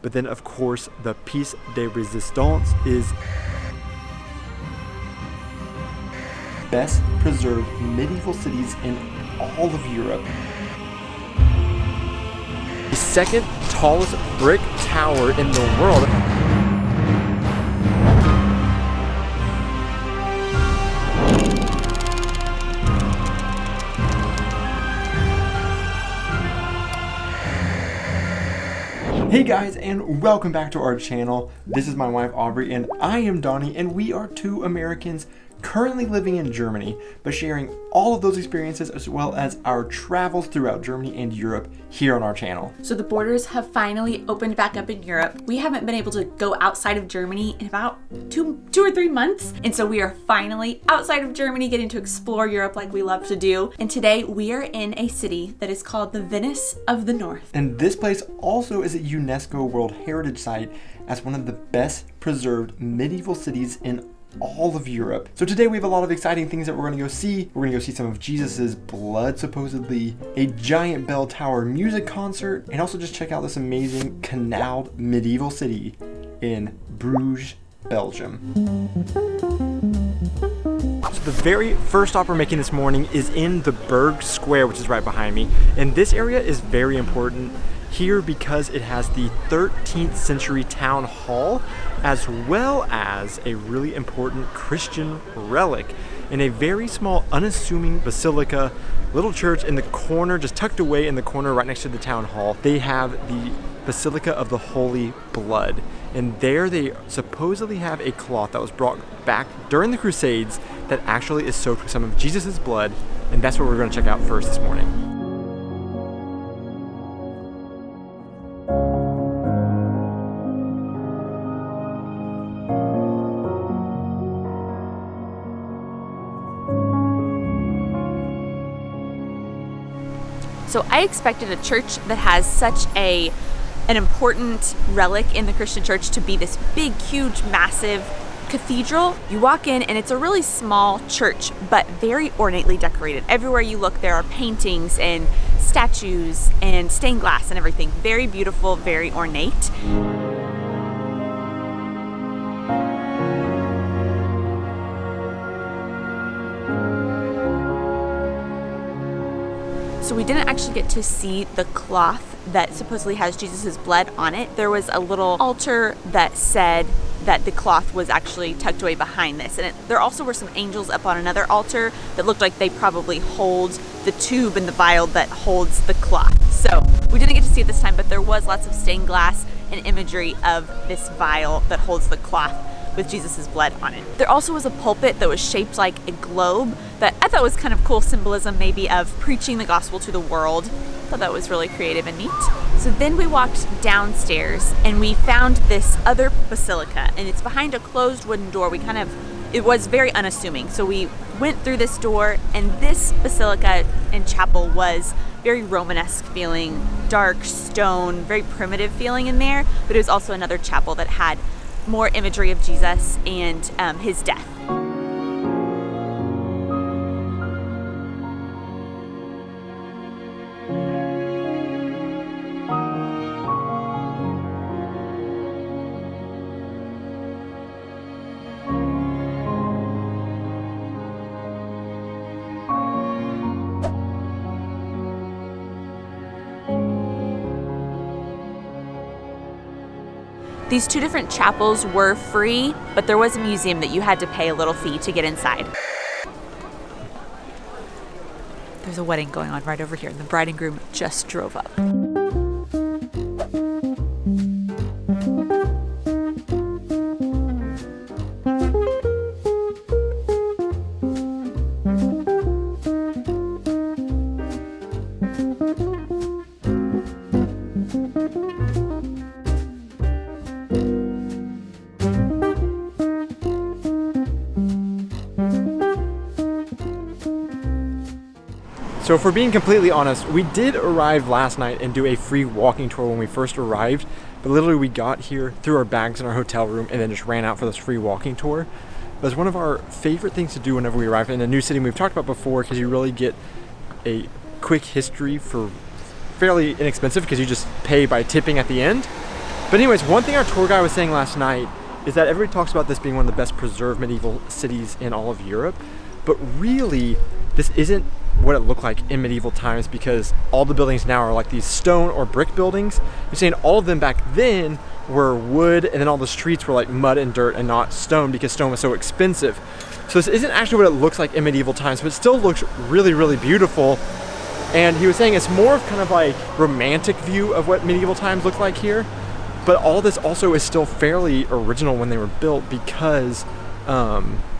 But then of course the piece de resistance is best preserved medieval cities in all of Europe. The second tallest brick tower in the world. Hey guys, and welcome back to our channel. This is my wife Aubrey and I am Donnie, and we are two Americans currently living in Germany, but sharing all of those experiences as well as our travels throughout Germany and Europe here on our channel. So the borders have finally opened back up in Europe. We haven't been able to go outside of Germany in about two or 3 months. And so we are finally outside of Germany, getting to explore Europe like we love to do. And today we are in a city that is called the Venice of the North. And this place also is a UNESCO World Heritage Site as one of the best preserved medieval cities in all of Europe. So today we have a lot of exciting things that we're going to go see. We're going to go see some of Jesus's blood, supposedly, a giant bell tower music concert, and also just check out this amazing canal medieval city in Bruges, Belgium. So the very first stop we're making this morning is in the Brugge Square, which is right behind me. And this area is very important here because it has the 13th century town hall, as well as a really important Christian relic in a very small, unassuming basilica, little church in the corner, just tucked away in the corner right next to the town hall. They have the Basilica of the Holy Blood. And there they supposedly have a cloth that was brought back during the Crusades that actually is soaked with some of Jesus's blood. And that's what we're going to check out first this morning. So I expected a church that has such an important relic in the Christian church to be this big, huge, massive cathedral. You walk in and it's a really small church, but very ornately decorated. Everywhere you look, there are paintings and statues and stained glass and everything. Very beautiful, very ornate. So we didn't actually get to see the cloth that supposedly has Jesus's blood on it. There was a little altar that said that the cloth was actually tucked away behind this. And there also were some angels up on another altar that looked like they probably hold the tube and the vial that holds the cloth. So we didn't get to see it this time, but there was lots of stained glass and imagery of this vial that holds the cloth with Jesus's blood on it. There also was a pulpit that was shaped like a globe that I thought was kind of cool symbolism, maybe of preaching the gospel to the world. I thought that was really creative and neat. So then we walked downstairs and we found this other basilica, and it's behind a closed wooden door. It was very unassuming. So we went through this door, and this basilica and chapel was very Romanesque feeling, dark stone, very primitive feeling in there, but it was also another chapel that had more imagery of Jesus and his death. These two different chapels were free, but there was a museum that you had to pay a little fee to get inside. There's a wedding going on right over here, and the bride and groom just drove up. So if we're being completely honest, we did arrive last night and do a free walking tour when we first arrived, but literally we got here, threw our bags in our hotel room, and then just ran out for this free walking tour. But it's one of our favorite things to do whenever we arrive in a new city we've talked about before, because you really get a quick history for fairly inexpensive, because you just pay by tipping at the end. But anyways, one thing our tour guide was saying last night is that everybody talks about this being one of the best preserved medieval cities in all of Europe, but really this isn't what it looked like in medieval times, because all the buildings now are like these stone or brick buildings. You're saying all of them back then were wood, and then all the streets were like mud and dirt and not stone because stone was so expensive. So this isn't actually what it looks like in medieval times, but it still looks really, really beautiful. And he was saying it's more of kind of like romantic view of what medieval times looked like here. But all this also is still fairly original when they were built, because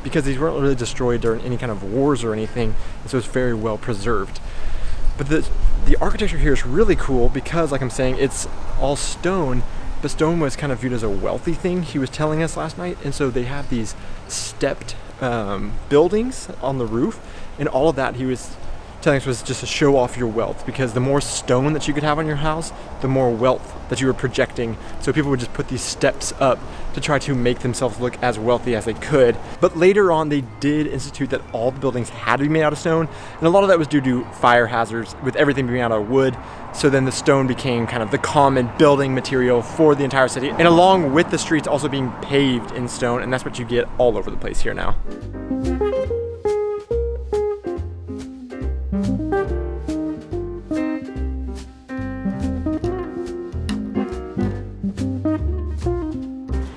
these weren't really destroyed during any kind of wars or anything, and so it's very well preserved. But the architecture here is really cool because, like I'm saying, it's all stone, but stone was kind of viewed as a wealthy thing, he was telling us last night, and so they have these stepped buildings on the roof, and all of that, he was telling us, was just to show off your wealth, because the more stone that you could have on your house, the more wealth that you were projecting. So people would just put these steps up to try to make themselves look as wealthy as they could. But later on, they did institute that all the buildings had to be made out of stone, and a lot of that was due to fire hazards, with everything being out of wood. So then the stone became kind of the common building material for the entire city, and along with the streets also being paved in stone, and that's what you get all over the place here now.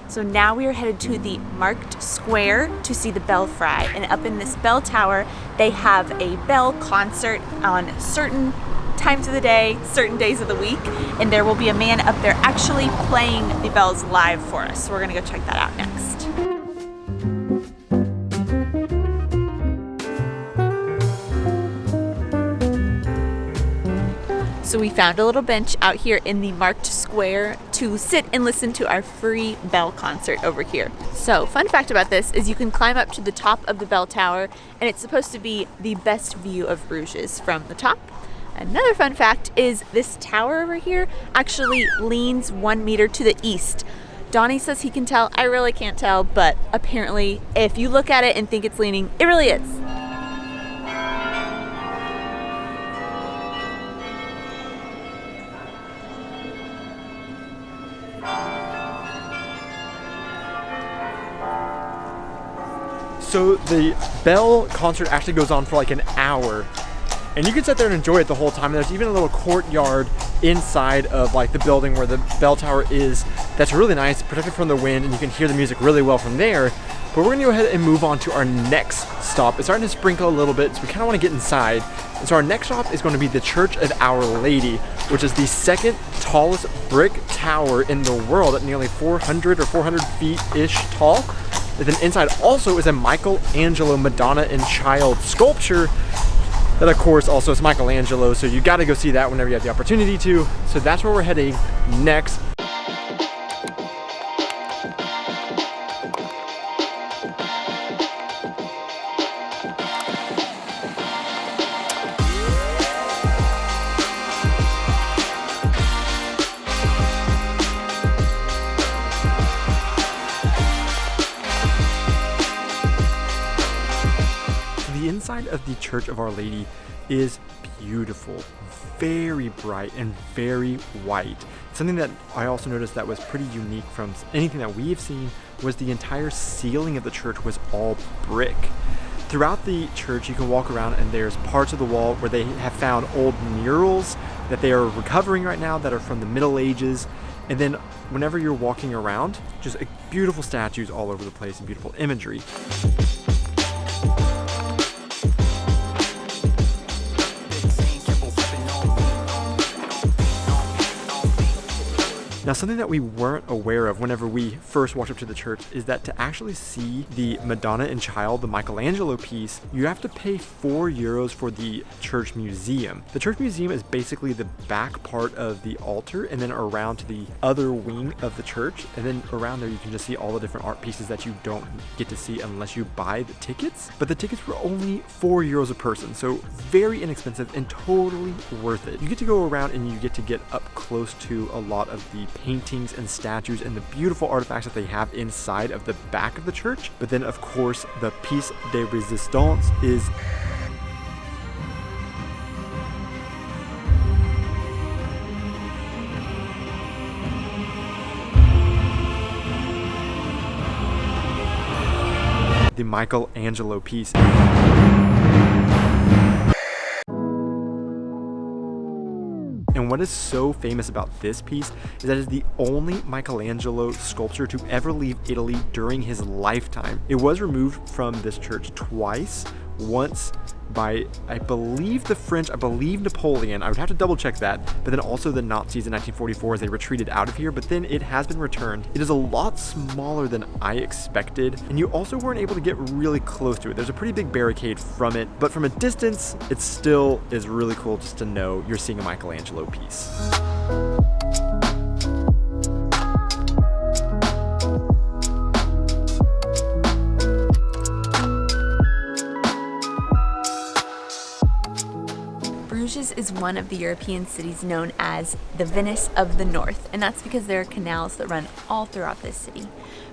So now we are headed to the Markt Square to see the belfry, and up in this bell tower they have a bell concert on certain times of the day, certain days of the week, and there will be a man up there actually playing the bells live for us. So we're gonna go check that out next. So we found a little bench out here in the Markt Square to sit and listen to our free bell concert over here. So fun fact about this is you can climb up to the top of the bell tower, and it's supposed to be the best view of Bruges from the top. Another fun fact is this tower over here actually leans 1 meter to the east. Donnie says he can tell. I really can't tell, but apparently if you look at it and think it's leaning, it really is. So the bell concert actually goes on for like an hour, and you can sit there and enjoy it the whole time. And there's even a little courtyard inside of like the building where the bell tower is that's really nice, protected from the wind, and you can hear the music really well from there. But we're gonna go ahead and move on to our next stop. It's starting to sprinkle a little bit, so we kind of want to get inside. And so our next stop is going to be the Church of Our Lady, which is the second tallest brick tower in the world at nearly 400 or 400 feet-ish tall. And then inside also is a Michelangelo Madonna and Child sculpture that of course also is Michelangelo, so you gotta go see that whenever you have the opportunity to. So that's where we're heading next. The inside of the Church of Our Lady is beautiful, very bright and very white. Something that I also noticed that was pretty unique from anything that we've seen was the entire ceiling of the church was all brick. Throughout the church you can walk around and there's parts of the wall where they have found old murals that they are recovering right now that are from the Middle Ages. And then whenever you're walking around, just beautiful statues all over the place and beautiful imagery. Now, something that we weren't aware of whenever we first walked up to the church is that to actually see the Madonna and Child, the Michelangelo piece, you have to pay €4 for the church museum. The church museum is basically the back part of the altar and then around to the other wing of the church. And then around there you can just see all the different art pieces that you don't get to see unless you buy the tickets. But the tickets were only €4 a person, so very inexpensive and totally worth it. You get to go around and you get to get up close to a lot of the paintings and statues and the beautiful artifacts that they have inside of the back of the church. But then of course the piece de resistance is the Michelangelo piece. And what is so famous about this piece is that it is the only Michelangelo sculpture to ever leave Italy during his lifetime. It was removed from this church twice, once by, I believe, the French, I believe Napoleon, I would have to double check that, but then also the Nazis in 1944 as they retreated out of here, but then it has been returned. It is a lot smaller than I expected, and you also weren't able to get really close to it. There's a pretty big barricade from it, but from a distance, it still is really cool just to know you're seeing a Michelangelo piece. Bruges is one of the European cities known as the Venice of the North, and that's because there are canals that run all throughout this city.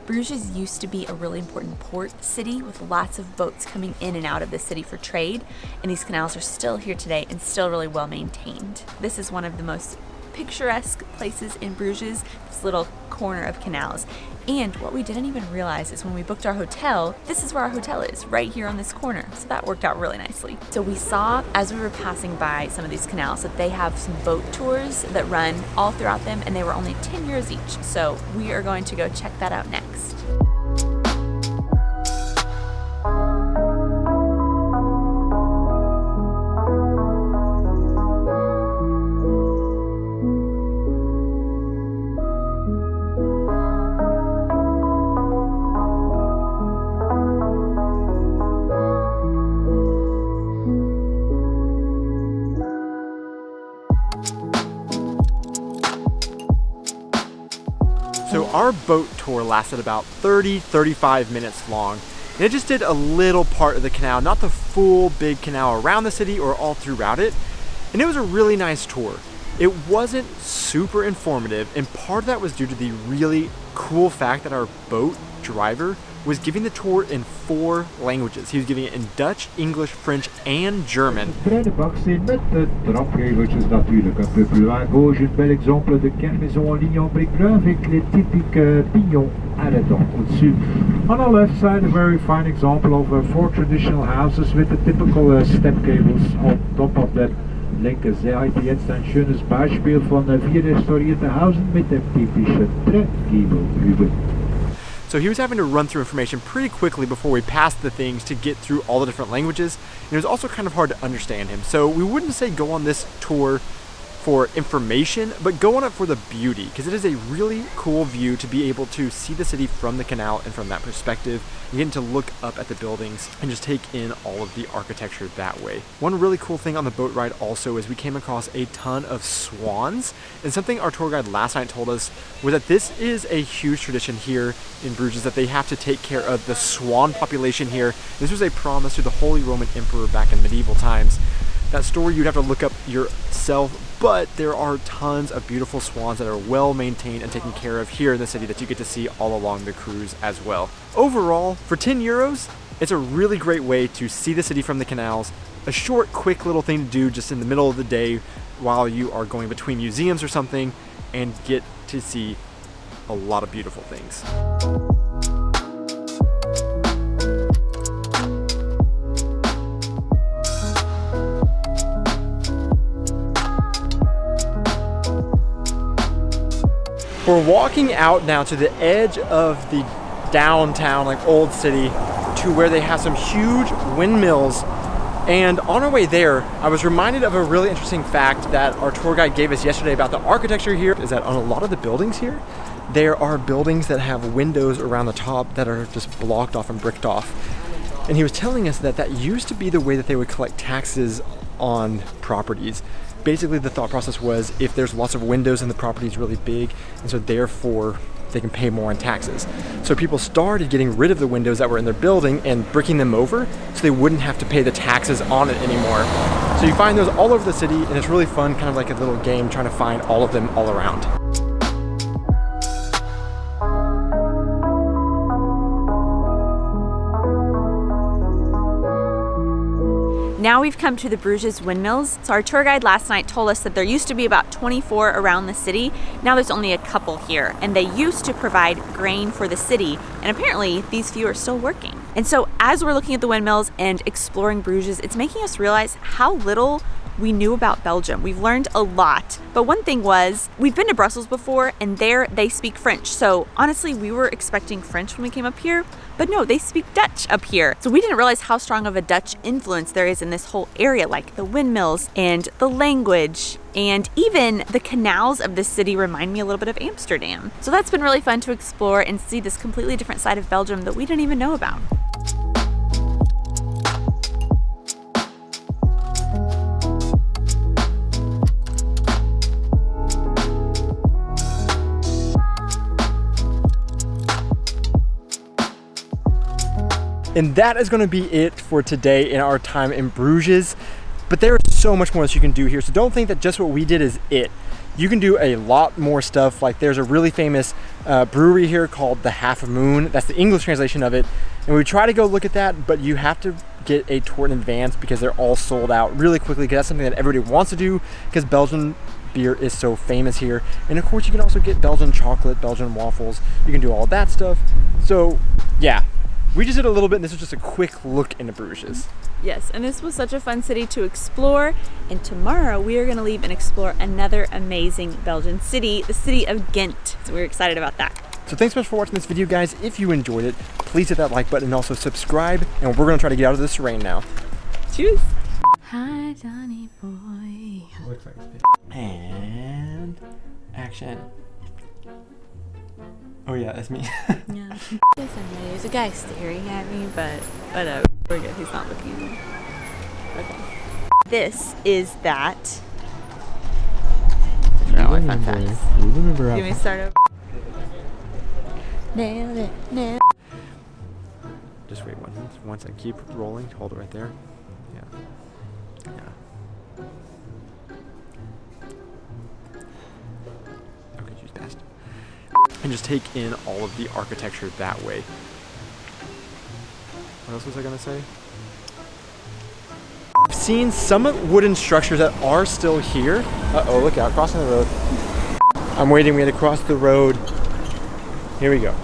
Bruges used to be a really important port city with lots of boats coming in and out of the city for trade, and these canals are still here today and still really well maintained. This is one of the most picturesque places in Bruges, this little corner of canals. And what we didn't even realize is when we booked our hotel, this is where our hotel is, right here on this corner. So that worked out really nicely. So we saw, as we were passing by some of these canals, that they have some boat tours that run all throughout them, and they were only 10 euros each. So we are going to go check that out next. So our boat tour lasted about 35 minutes long, and it just did a little part of the canal, not the full big canal around the city or all throughout it, and it was a really nice tour. It wasn't super informative, and part of that was due to the really cool fact that our boat driver was giving the tour in 4 languages. He was giving it in Dutch, English, French, and German. Kleine baksteen met de trapgeveltjes natuurlijk. Un peu plus loin à gauche, un bel exemple de cargaison en ligne en briques bleues avec les typiques pignons arrêtants au-dessus. On the left side, a very fine example of 4 traditional houses with the typical step cables on top of that. Linke Seite jetzt ein schönes Beispiel von 4 restaurierte Hausen mit dem typischen Treppgiebel. So he was having to run through information pretty quickly before we passed the things to get through all the different languages, and it was also kind of hard to understand him. So we wouldn't say go on this tour for information, but go on it for the beauty, because it is a really cool view to be able to see the city from the canal and from that perspective, and getting to look up at the buildings and just take in all of the architecture that way. One really cool thing on the boat ride also is we came across a ton of swans, and something our tour guide last night told us was that this is a huge tradition here in Bruges, that they have to take care of the swan population here. This was a promise to the Holy Roman Emperor back in medieval times. That story you'd have to look up yourself, but there are tons of beautiful swans that are well maintained and taken care of here in the city that you get to see all along the cruise as well. Overall, for 10 euros, it's a really great way to see the city from the canals, a short, quick little thing to do just in the middle of the day while you are going between museums or something, and get to see a lot of beautiful things. We're walking out now to the edge of the downtown, like old city, to where they have some huge windmills. And on our way there, I was reminded of a really interesting fact that our tour guide gave us yesterday about the architecture here, is that on a lot of the buildings here, there are buildings that have windows around the top that are just blocked off and bricked off. And he was telling us that that used to be the way that they would collect taxes on properties. Basically, the thought process was if there's lots of windows and the property is really big, and so therefore they can pay more in taxes. So people started getting rid of the windows that were in their building and bricking them over so they wouldn't have to pay the taxes on it anymore. So you find those all over the city, and it's really fun, kind of like a little game trying to find all of them all around. Now we've come to the Bruges Windmills. So our tour guide last night told us that there used to be about 24 around the city. Now there's only a couple here, and they used to provide grain for the city, and apparently these few are still working. And so as we're looking at the windmills and exploring Bruges, it's making us realize how little we knew about Belgium. We've learned a lot, but one thing was, we've been to Brussels before and there they speak French. So honestly, we were expecting French when we came up here, but no, they speak Dutch up here. So we didn't realize how strong of a Dutch influence there is in this whole area, like the windmills and the language, and even the canals of this city remind me a little bit of Amsterdam. So that's been really fun to explore and see this completely different side of Belgium that we didn't even know about. And that is going to be it for today in our time in Bruges. But there is so much more that you can do here. So don't think that just what we did is it. You can do a lot more stuff. Like there's a really famous brewery here called the Half Moon. That's the English translation of it. And we try to go look at that, but you have to get a tour in advance because they're all sold out really quickly, because that's something that everybody wants to do because Belgian beer is so famous here. And of course you can also get Belgian chocolate, Belgian waffles. You can do all that stuff. So yeah. We just did a little bit, and this was just a quick look into Bruges. Yes, and this was such a fun city to explore. And tomorrow we are going to leave and explore another amazing Belgian city, the city of Ghent. So we're excited about that. So thanks so much for watching this video, guys. If you enjoyed it, please hit that like button and also subscribe. And we're going to try to get out of this rain now. Cheers. Hi, Johnny boy. Looks like it's and action. Oh yeah, that's me. Yeah. There's a guy staring at me, but whatever. We're good. He's not looking. Okay. This is that. I forgot all my fun facts. Remember Give me a start over. Nailed it. Nailed. Just wait once I keep rolling. Hold it right there. Yeah. Yeah. Okay, she's passed. And just take in all of the architecture that way. What else was I gonna say? I've seen some wooden structures that are still here. Uh-oh, look out, crossing the road. I'm waiting, we had to cross the road. Here we go.